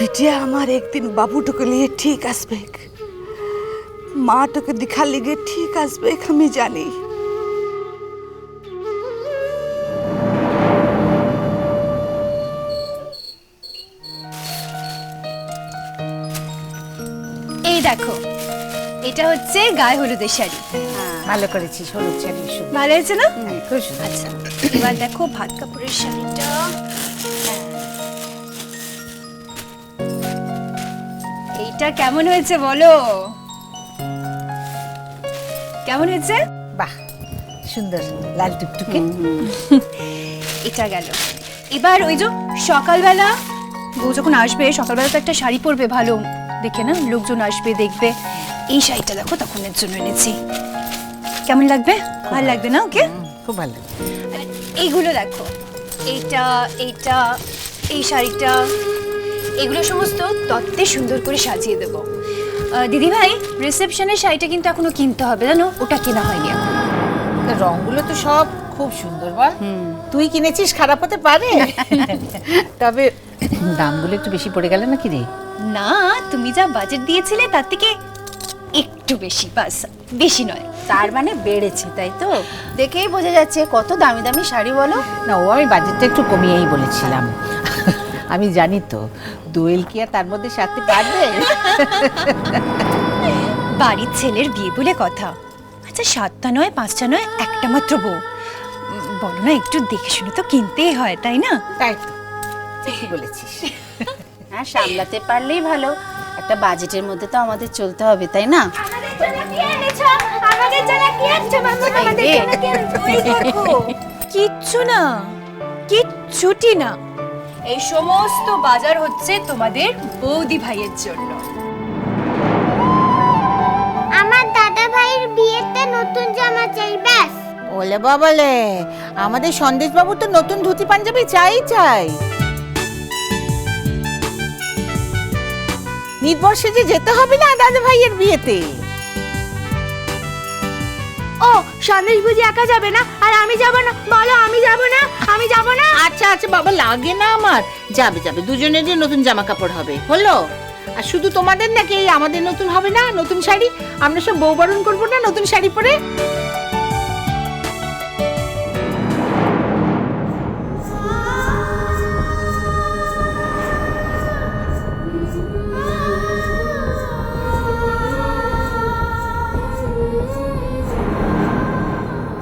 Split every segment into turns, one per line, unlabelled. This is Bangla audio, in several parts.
बिटिया हमार एक दिन बाबूटो के लिए ठीक आसबे, माँ तो के दिखा लिगे ठीक आसबे, हमें जानी।
এই দেখো, এটা হচ্ছে গায়ে হলুদের শাড়ি।
ভালো করেছিস, হলুদ শাড়ি
ভালো হয়েছে না?
খুব সুন্দর।
আচ্ছা, এবার দেখো ভাত কাপড়ের শাড়িটা। এইটা কেমন হয়েছে বলো? কেমন হয়েছে?
বাহ, সুন্দর লাল টুকটুকে।
এটা গেল। এবার ওই যে সকালবেলা বউ যখন আসবে, সকালবেলা তো একটা শাড়ি পরবে ভালো দেখে, না লোকজন আসবে দেখবে। এই শাড়িটা দেখো তখনের জন্য এনেছি। কেমন লাগবে? ভালো লাগবে না ওকে?
খুব ভালো।
আর এইগুলো দেখো, এইটা এইটা এই শাড়িটা, এগুলো সমস্ত তত্ত্বে সুন্দর করে সাজিয়ে দেবো। দিদি ভাই, রিসেপশনের শাড়িটা কিন্তু এখনো কিনতে হবে, জানো? ওটা কেনা হয়নি এখন।
রংগুলো তো সব খুব সুন্দর, বল? তুই কিনেছিস, খারাপ হতে পারে? তবে দামগুলো একটু বেশি পড়ে গেল নাকি রে?
না, তুমি যা বাজেট দিয়েছিলে তার থেকে একটু বেশি, বাস, বেশি নয়।
তার মানে বেড়েছে, তাই তো? দেখেই বোঝা যাচ্ছে কত দামি দামি শাড়ি, বলো।
না, ও আমি বাজেটটা একটু কমিয়েই বলেছিলাম। আমি জানি তো, দোয়েল কি আর তার মধ্যে সাথে পারবে?
বাড়ির ছেলের বিয়ে বলে কথা। আচ্ছা, 7টা নয় 5টা নয়, একটা মাত্র বউ, বলো না, একটু দেখে শুনে তো কিনতেই হয়, তাই না?
তাই তো, ঠিকই বলেছিস।
হ্যাঁ, সামলাতে পারলেই ভালো। একটা বাজেটের মধ্যে তো আমাদের চলতে হবে, তাই না?
কিচ্ছু না, কিচ্ছুটি না। এই সমস্ত বাজার হচ্ছে তোমাদের বৌদি ভাইয়ের জন্য।
আমার দাদা ভাইয়ের বিয়েতে নতুন জামা চাই, ব্যাস।
ওলে বাবালে, আমাদের সন্দেশ বাবু তো নতুন ধুতি পাঞ্জাবি চাই চাই। নির্বর্ষে যে যেতে হবে না দাদা ভাইয়ের বিয়েতে।
ও, সন্দেশ বুঝি একা যাবে না? আর আমি যাব না? বলো, আমি যাব না, আমি যাব না।
আচ্ছা আচ্ছা বাবা, লাগে না আমার। যাবে যাবে, দুজনেরই নতুন জামা কাপড় হবে, হলো? আর শুধু তোমাদের নাকি, এই আমাদের নতুন হবে না নতুন শাড়ি? আমরা সব বউ বরণ করবো না নতুন শাড়ি পরে?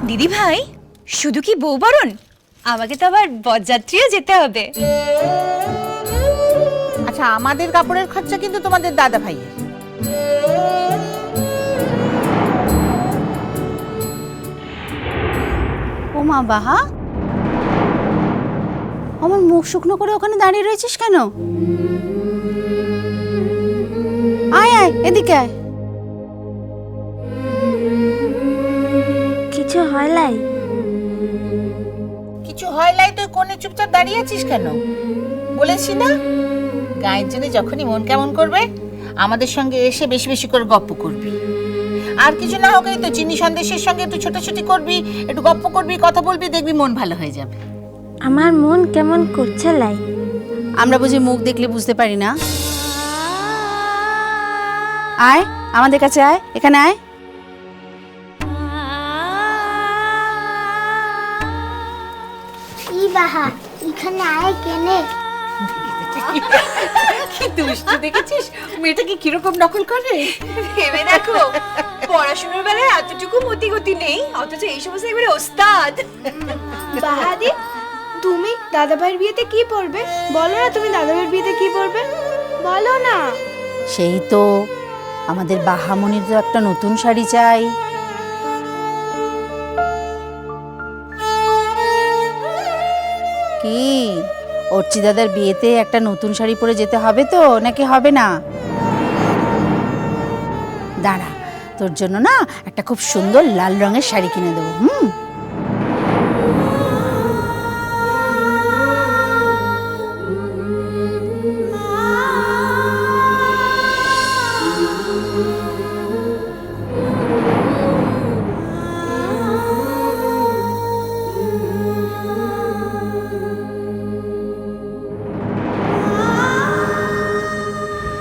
দিদি ভাই, শুধু কি বউ বরণ? আমাকে তো আবার বরযাত্রীও যেতে হবে।
আচ্ছা, আমাদের কাপড়ের খরচা কিন্তু তোমাদের দাদা ভাইয়ের।
ও মা, বাহা, আমার মুখ শুকনো করে ওখানে দাঁড়িয়ে রয়েছিস কেন? আয় আয়, এদিকে আয়।
কিছু হয় লাই?
কিছু হয় লাই, তুই কোণে চুপচাপ দাঁড়িয়ে আছিস কেন? বলেছি না, গায়ের জন্য যখনই মন কেমন করবে আমাদের সঙ্গে এসে বেশি বেশি করে গপ্প করবি। আর কিছু না হোক, এই তো চিনি সন্দেশের সঙ্গে একটু ছোটাছুটি করবি, একটু গপ্প করবি, কথা বলবি, দেখবি মন ভালো হয়ে যাবে।
আমার মন কেমন করছে লাই?
আমরা বুঝি মুখ দেখলে বুঝতে পারি না? আয়, আমাদের কাছে আয়, এখানে আয়।
ই বাহা, এখানে আয় কেনে?
কি দুষ্টু দেখেছিস, মেয়েটাকে কিরকম নকল করে।
ভেবে দেখো, পড়াশোনার বেলায় এতটুকু মতিগতি নেই, অথচ এই সমস্ত এবারে ওস্তাদ।
বাহাদি, তুমি দাদা ভাইয়ের বিয়েতে কি পরবে? বলো না, তুমি দাদা ভাইয়ের বিয়েতে কি পরবে? বলো না।
সেই তো, আমাদের বাহামণির তো একটা নতুন শাড়ি চাই। কি, অর্চি দাদার বিয়েতে একটা নতুন শাড়ি পরে যেতে হবে তো, নাকি হবে না? দাঁড়া, তোর জন্য না একটা খুব সুন্দর লাল রঙের শাড়ি কিনে দেবো।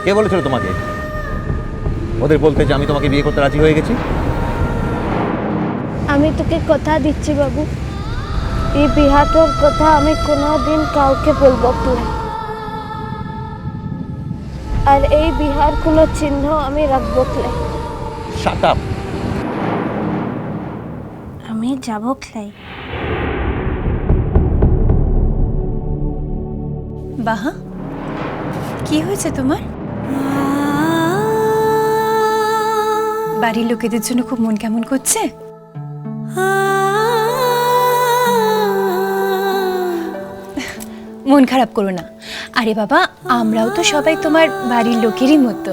কে বলেছিল তোমাকে ওদের বলতে যে আমি তোমাকে বিয়ে করতে রাজি হয়ে গেছি?
আমি তোকে কথা দিচ্ছি বাবু, এই বিহাটোর কথা আমি কোনোদিন কাউকে বলবো না, আর এই বিহার কোনো চিহ্ন আমি রাখবো না।
Shut up.
আমি যাব খাই।
বাহা, কি হয়েছে তোমার? বাড়ির লোকেদের জন্য খুব মন কেমন করছে? মন খারাপ করো না। আরে বাবা, আমরাও তো সবাই তোমার বাড়ির লোকেরই মতো।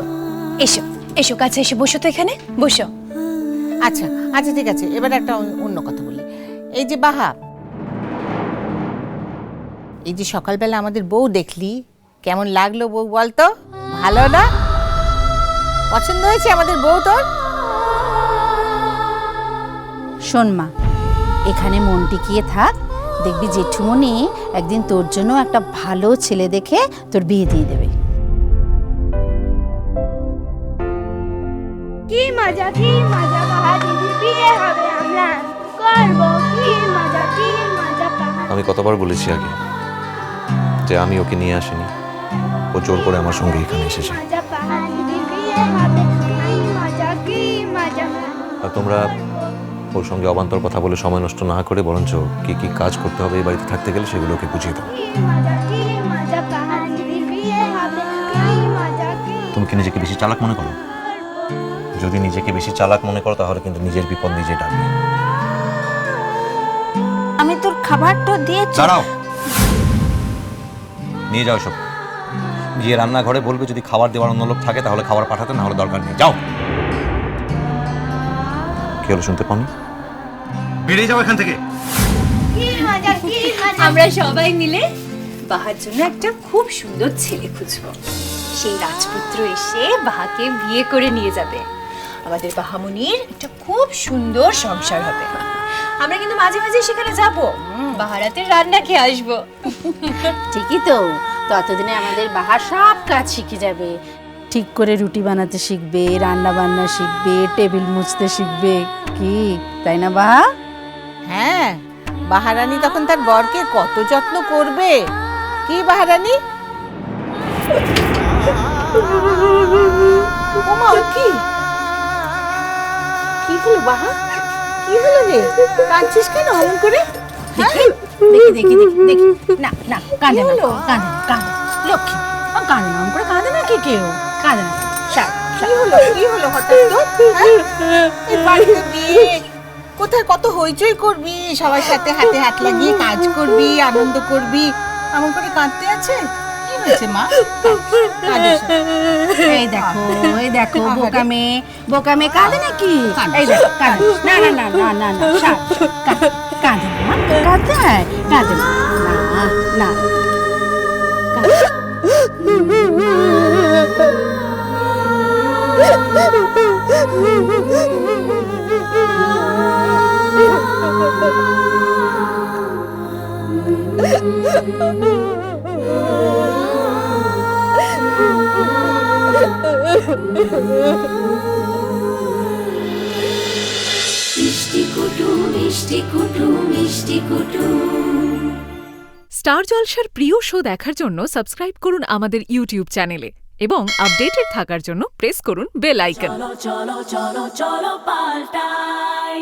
এসো এসো, কাছে এসে বসো তো, এখানে বসো।
আচ্ছা আচ্ছা ঠিক আছে, এবার একটা অন্য কথা বলি। এই যে বাহা, এই যে সকালবেলা আমাদের বউ দেখলি, কেমন লাগলো বউ বলতো? ভালো না? পছন্দ হয়েছে আমাদের বউ তোর?
শোন মা, এখানে মন টিকিয়ে থাক, দেখবি জেঠুমনি একদিন তোর জন্য একটা ভালো ছেলে দেখে তোর বিয়ে দিয়ে দেবে।
কি মজা বাহা দিদি, বিয়ে হবে, আমরা করব, কি মজা বাহা।
আমি কতবার বলেছি আগে যে আমি ওকে নিয়ে আসিনি, ও জোর করে আমার সঙ্গে এখানে এসেছে।
মজা বাহা দিদি, বিয়ে হবে, কি মজা।
আর তোমরা ওর সঙ্গে অবান্তর কথা বলে সময় নষ্ট না করে বরঞ্চ কি কি কাজ করতে হবে এই বাড়িতে থাকতে গেলে সেগুলোকে বুঝিয়ে দাও। তুমি কি নিজেকে বেশি চালাক মনে করো? যদি নিজেকে বেশি চালাক মনে করো তাহলে কিন্তু নিজের বিপদ নিজে ডাকবে।
আমি তোর খাবারটা দিয়েছি।
দাঁড়াও, নিয়ে যাও সব, গিয়ে রান্নাঘরে বলবে যদি খাবার দেওয়ার অন্য লোক থাকে তাহলে খাবার পাঠাতে, না হলে দরকার নেই। যাও। কি হলো, শুনতে পাওনি? বেরিয়ে যাও এখান থেকে।
আমরা সবাই মিলে বাহার জন্য একটা খুব সুন্দর ছেলে খুঁজবো। সেই রাজপুত্র এসে বাহাকে বিয়ে করে নিয়ে যাবে। আমাদের বাহামনির একটা খুব সুন্দর সংসার হবে। আমরা কিন্তু মাঝে মাঝে সেখানে যাব, বাহারাতে রান্না খেয়ে আসবো।
ঠিকই তো, ততদিনে আমাদের বাহার সব কাজ শিখে যাবে। ঠিক করে রুটি বানাতে শিখবে, রান্না বান্না শিখবে, টেবিল মুছতে শিখবে। কি তাই না বাহা?
হ্যাঁ, বাহারানী তখন তার বরকে কত যত্ন করবে। কি বাহারানী? ওমা, কি কি হলো বাহা? কি হলো রে? কাঁদছিস কেন অমন করে?
দেখি দেখি দেখি দেখি, না না, কাঁদে না, কাঁদে না, কাঁদে লক্ষ্মী, কাঁদে না, করে কাঁদে না, কে কেউ কাঁদে না।
কি হলো হঠাৎ তো? হ্যাঁ? এই বাড়িতে বিয়ে, কোথায় কত হইচই করবি, সবার সাথে হাতে হাত লাগিয়ে কাজ করবি, আনন্দ করবি, এমন করে কাঁদতে আছে? কি হয়েছে মা?
এই দেখো বোকা মেয়ে কাঁদে নাকি? এই দেখো কাঁদে না, না না না না না, কাঁদে না, কাঁদে না, না।
স্টার জলসার প্রিয় শো দেখার জন্য সাবস্ক্রাইব করুন আমাদের ইউটিউব চ্যানেলে এবং আপডেটেড থাকার জন্য প্রেস করুন বেল আইকন।
চলো চলো চলো চলো পাল্টাই।